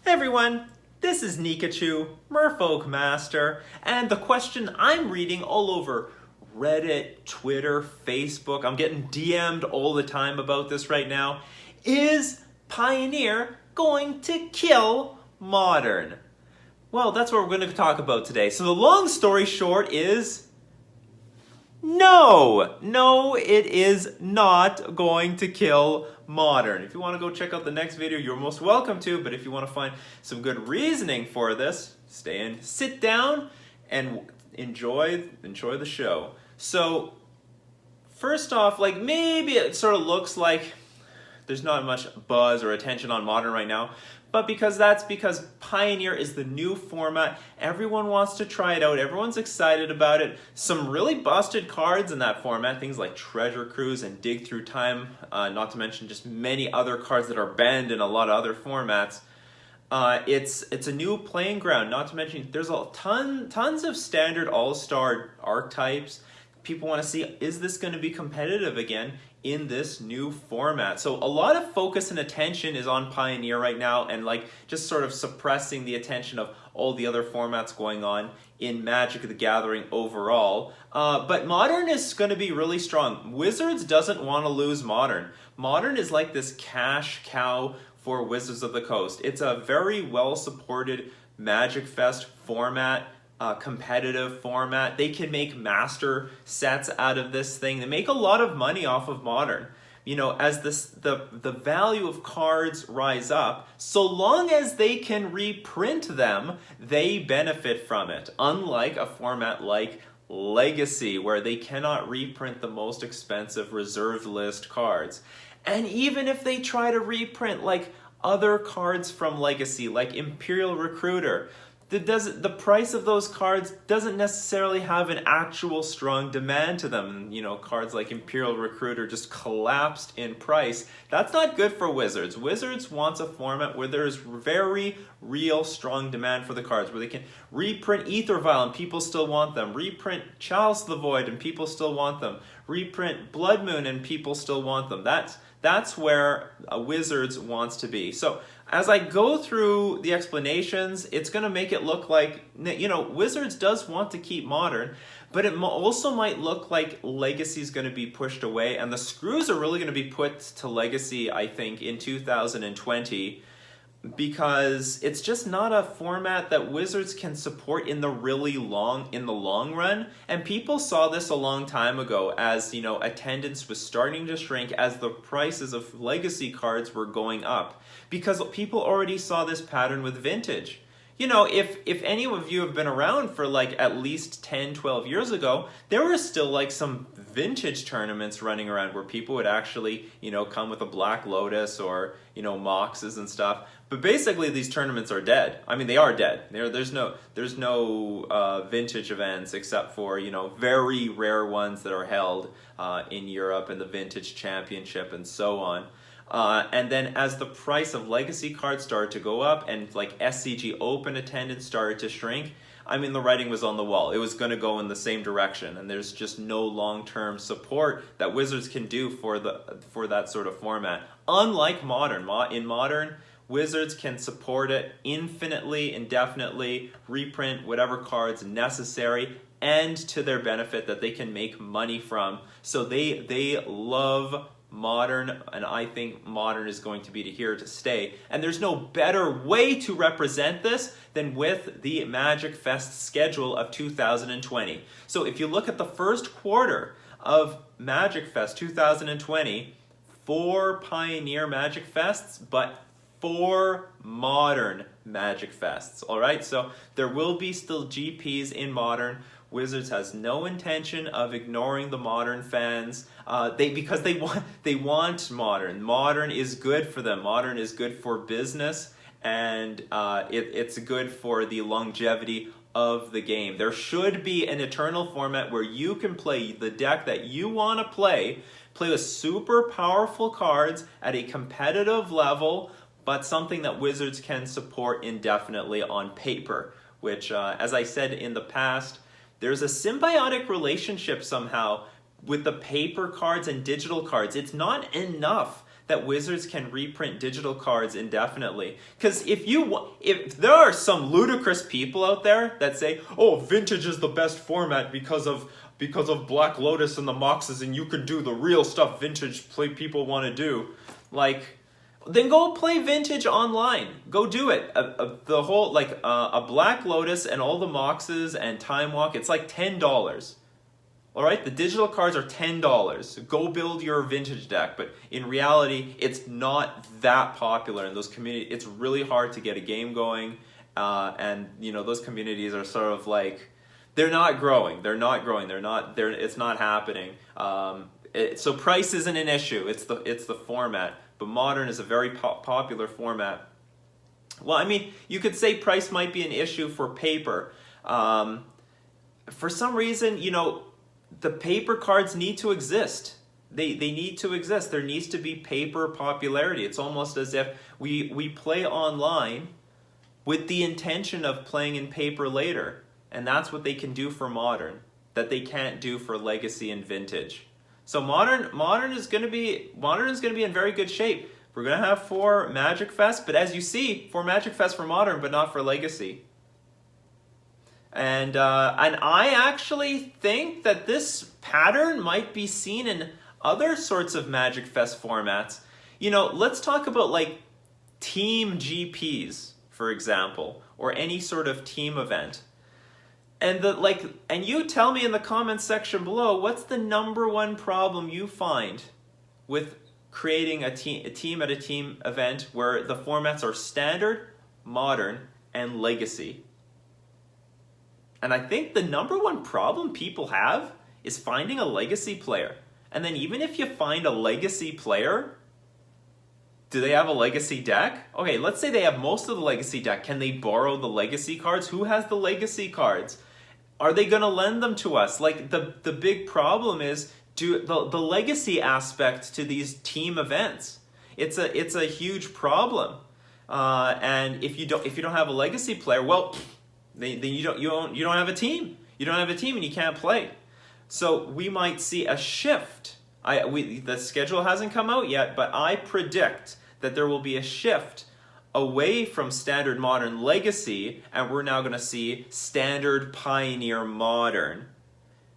Hey everyone, this is Nikachu, Merfolk Master, and the question I'm reading all over Reddit, Twitter, Facebook, I'm getting DM'd all the time about this right now, is Pioneer going to kill Modern? Well, that's what we're going to talk about today. So the long story short is no, it is not going to kill Modern. If you want to go check out the next video, you're most welcome to, but if you want to find some good reasoning for this, sit down and enjoy the show. So, first off, maybe it sort of looks like there's not much buzz or attention on Modern right now, but that's because Pioneer is the new format. Everyone wants to try it out. Everyone's excited about it. Some really busted cards in that format, things like Treasure Cruise and Dig Through Time, not to mention just many other cards that are banned in a lot of other formats. It's a new playing ground, not to mention there's tons of standard all-star archetypes. People want to see, is this going to be competitive again in this new format? So a lot of focus and attention is on Pioneer right now, and just sort of suppressing the attention of all the other formats going on in Magic the Gathering overall. But Modern is going to be really strong. Wizards doesn't want to lose Modern. Modern is like this cash cow for Wizards of the Coast. It's a very well supported Magic Fest format. Competitive format. They can make master sets out of this thing. They make a lot of money off of Modern. You know, as the value of cards rise up, so long as they can reprint them, they benefit from it. Unlike a format like Legacy, where they cannot reprint the most expensive reserved list cards. And even if they try to reprint other cards from Legacy, like Imperial Recruiter, the price of those cards doesn't necessarily have an actual strong demand to them. You know, cards like Imperial Recruiter just collapsed in price. That's not good for Wizards. Wizards wants a format where there's very real strong demand for the cards, where they can reprint Aether Vial and people still want them, reprint Chalice of the Void and people still want them, reprint Blood Moon and people still want them. That's where Wizards wants to be. So as I go through the explanations, it's going to make it look like, Wizards does want to keep Modern, but it also might look like Legacy is going to be pushed away, and the screws are really going to be put to Legacy, I think, in 2020, because it's just not a format that Wizards can support in the long run. And people saw this a long time ago as, attendance was starting to shrink as the prices of Legacy cards were going up, because people already saw this pattern with Vintage. If any of you have been around for at least 10, 12 years ago, there were still some Vintage tournaments running around where people would actually, come with a Black Lotus or, Moxes and stuff. But basically these tournaments are dead. I mean, they are dead. There's no Vintage events except for, very rare ones that are held in Europe and the Vintage Championship and so on. And then as the price of Legacy cards started to go up and SCG Open attendance started to shrink, I mean, the writing was on the wall. It was going to go in the same direction, and there's just no long-term support that Wizards can do for that sort of format. Unlike Modern. In Modern, Wizards can support it infinitely, indefinitely, reprint whatever cards necessary, and to their benefit that they can make money from. So they love Modern, and I think Modern is going to be here to stay. And there's no better way to represent this than with the Magic Fest schedule of 2020. So if you look at the first quarter of Magic Fest 2020, 4 Pioneer Magic Fests, but 4 Modern Magic Fests. All right, so there will be still GPs in Modern. Wizards has no intention of ignoring the Modern fans, because they want Modern. Modern is good for them. Modern is good for business, and it's good for the longevity of the game. There should be an eternal format where you can play the deck that you want to play with super powerful cards at a competitive level, but something that Wizards can support indefinitely on paper, which, as I said in the past, there's a symbiotic relationship somehow with the paper cards and digital cards. It's not enough that Wizards can reprint digital cards indefinitely. Because if there are some ludicrous people out there that say, oh, Vintage is the best format because of Black Lotus and the Moxes, and you can do the real stuff Vintage people want to do, like, then go play Vintage online. Go do it. The whole, like, a Black Lotus and all the Moxes and Time Walk, it's like $10. All right, the digital cards are $10. Go build your Vintage deck, but in reality, it's not that popular in those communities. It's really hard to get a game going, and those communities are sort of like, they're not growing. It's not happening. So price isn't an issue. It's the format. But Modern is a very popular format. Well, I mean, you could say price might be an issue for paper. For some reason, the paper cards need to exist. They need to exist. There needs to be paper popularity. It's almost as if we play online with the intention of playing in paper later. And that's what they can do for Modern, that they can't do for Legacy and Vintage. So Modern is going to be in very good shape. We're going to have 4 Magic Fest, but as you see, 4 Magic Fest for Modern, but not for Legacy. And I actually think that this pattern might be seen in other sorts of Magic Fest formats. Let's talk about like team GPs, for example, or any sort of team event. And you tell me in the comments section below, what's the #1 problem you find with creating a team at a team event where the formats are Standard, Modern, and Legacy? And I think the #1 problem people have is finding a Legacy player. And then even if you find a Legacy player, do they have a Legacy deck? Okay, let's say they have most of the Legacy deck. Can they borrow the Legacy cards? Who has the Legacy cards? Are they going to lend them to us? Like, the big problem is the Legacy aspect to these team events. It's a huge problem. And if you don't have a Legacy player, well, then you don't have a team. You don't have a team and you can't play. So we might see a shift. The schedule hasn't come out yet, but I predict that there will be a shift away from Standard, Modern, Legacy, and we're now going to see Standard, Pioneer, Modern.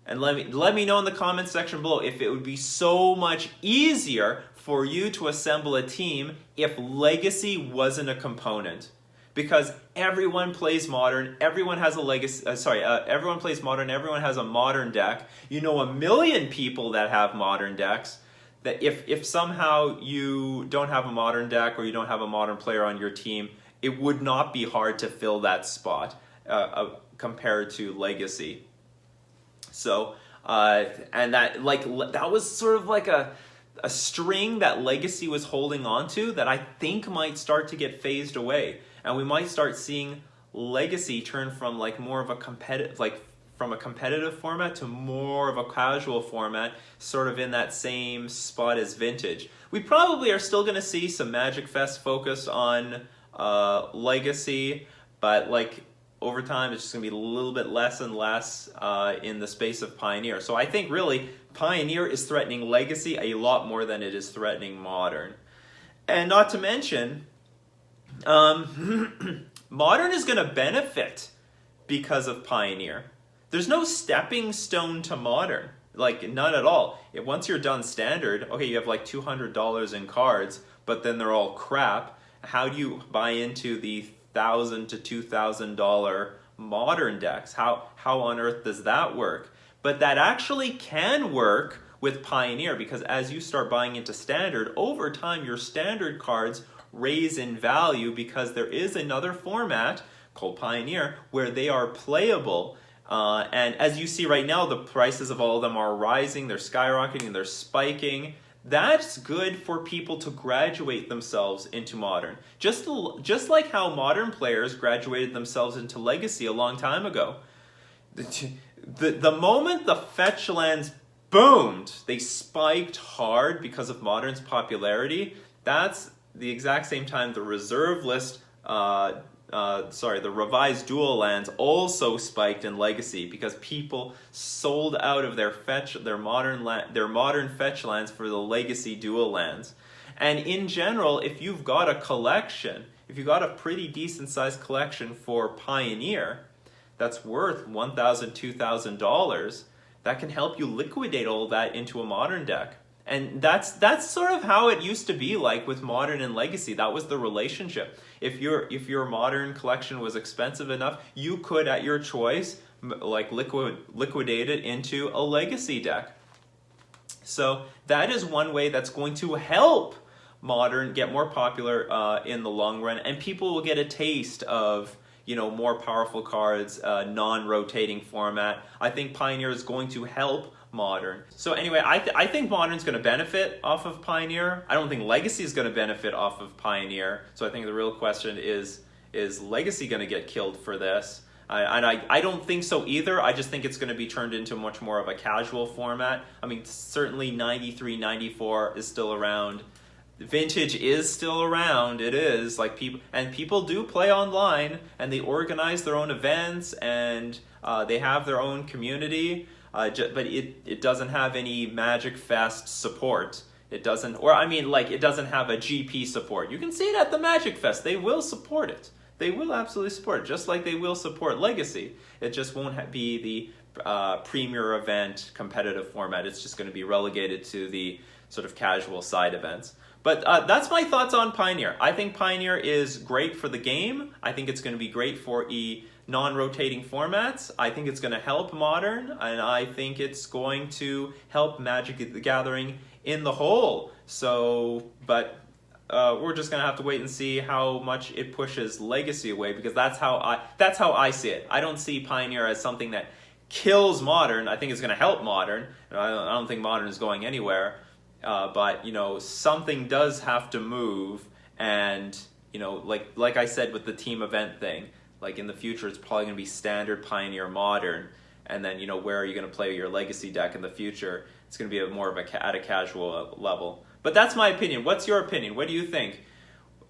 And let me know in the comments section below if it would be so much easier for you to assemble a team if Legacy wasn't a component. Because everyone plays Modern, everyone has a Legacy, everyone plays Modern, everyone has a Modern deck. You know a million people that have Modern decks. That if somehow you don't have a Modern deck or you don't have a Modern player on your team, it would not be hard to fill that spot compared to Legacy. So, and that was sort of like a string that Legacy was holding on to that I think might start to get phased away. And we might start seeing Legacy turn from like more of a competitive format to more of a casual format, sort of in that same spot as Vintage. We probably are still going to see some Magic Fest focus on Legacy, but like over time it's just going to be a little bit less and less in the space of Pioneer. So I think really Pioneer is threatening Legacy a lot more than it is threatening Modern. And not to mention, Modern is going to benefit because of Pioneer. There's no stepping stone to Modern, like none at all. Once you're done Standard, okay, you have like $200 in cards, but then they're all crap. How do you buy into the $1,000 to $2,000 Modern decks? How on earth does that work? But that actually can work with Pioneer, because as you start buying into Standard, over time your Standard cards raise in value because there is another format called Pioneer where they are playable. And as you see right now, the prices of all of them are rising, they're skyrocketing, they're spiking. That's good for people to graduate themselves into Modern. Just like how Modern players graduated themselves into Legacy a long time ago. The moment the fetch lands boomed, they spiked hard because of Modern's popularity. That's the exact same time the reserve list, the revised dual lands also spiked in Legacy because people sold out of their modern fetch lands for the Legacy dual lands. And in general, if you've got a collection, if you've got a pretty decent sized collection for Pioneer that's worth $1,000, $2,000, that can help you liquidate all that into a Modern deck. And that's sort of how it used to be like with Modern and Legacy. That was the relationship. If your Modern collection was expensive enough, you could, at your choice, like liquidate it into a Legacy deck. So that is one way that's going to help Modern get more popular in the long run, and people will get a taste of, you know, more powerful cards, non-rotating format. I think Pioneer is going to help Modern. So anyway, I think Modern's going to benefit off of Pioneer. I don't think Legacy is going to benefit off of Pioneer. So I think the real question is Legacy going to get killed for this? I don't think so either. I just think it's going to be turned into much more of a casual format. I mean, certainly 93, 94 is still around. Vintage is still around. It is like people do play online, and they organize their own events, and they have their own community. But it doesn't have any Magic Fest support. It doesn't, or I mean, like, it doesn't have a GP support. You can see it at the Magic Fest. They will support it. They will absolutely support it, just like they will support Legacy. It just won't be the premier event competitive format. It's just going to be relegated to the sort of casual side events. But that's my thoughts on Pioneer. I think Pioneer is great for the game. I think it's going to be great for non-rotating formats. I think it's going to help Modern, and I think it's going to help Magic the Gathering in the whole. So, but we're just going to have to wait and see how much it pushes Legacy away, because that's how I see it. I don't see Pioneer as something that kills Modern. I think it's going to help Modern. I don't think Modern is going anywhere. But, you know, something does have to move, and, you know, like I said with the team event thing, like in the future it's probably going to be Standard, Pioneer, Modern, and then, you know, where are you going to play your Legacy deck in the future? It's going to be more of at a casual level. But that's my opinion. What's your opinion? What do you think?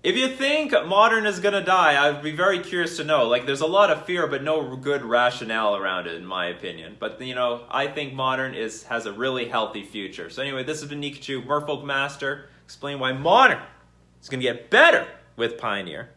If you think Modern is going to die, I'd be very curious to know. Like, there's a lot of fear, but no good rationale around it, in my opinion. But, you know, I think Modern has a really healthy future. So anyway, this has been Nikachu, Merfolk Master, explain why Modern is going to get better with Pioneer.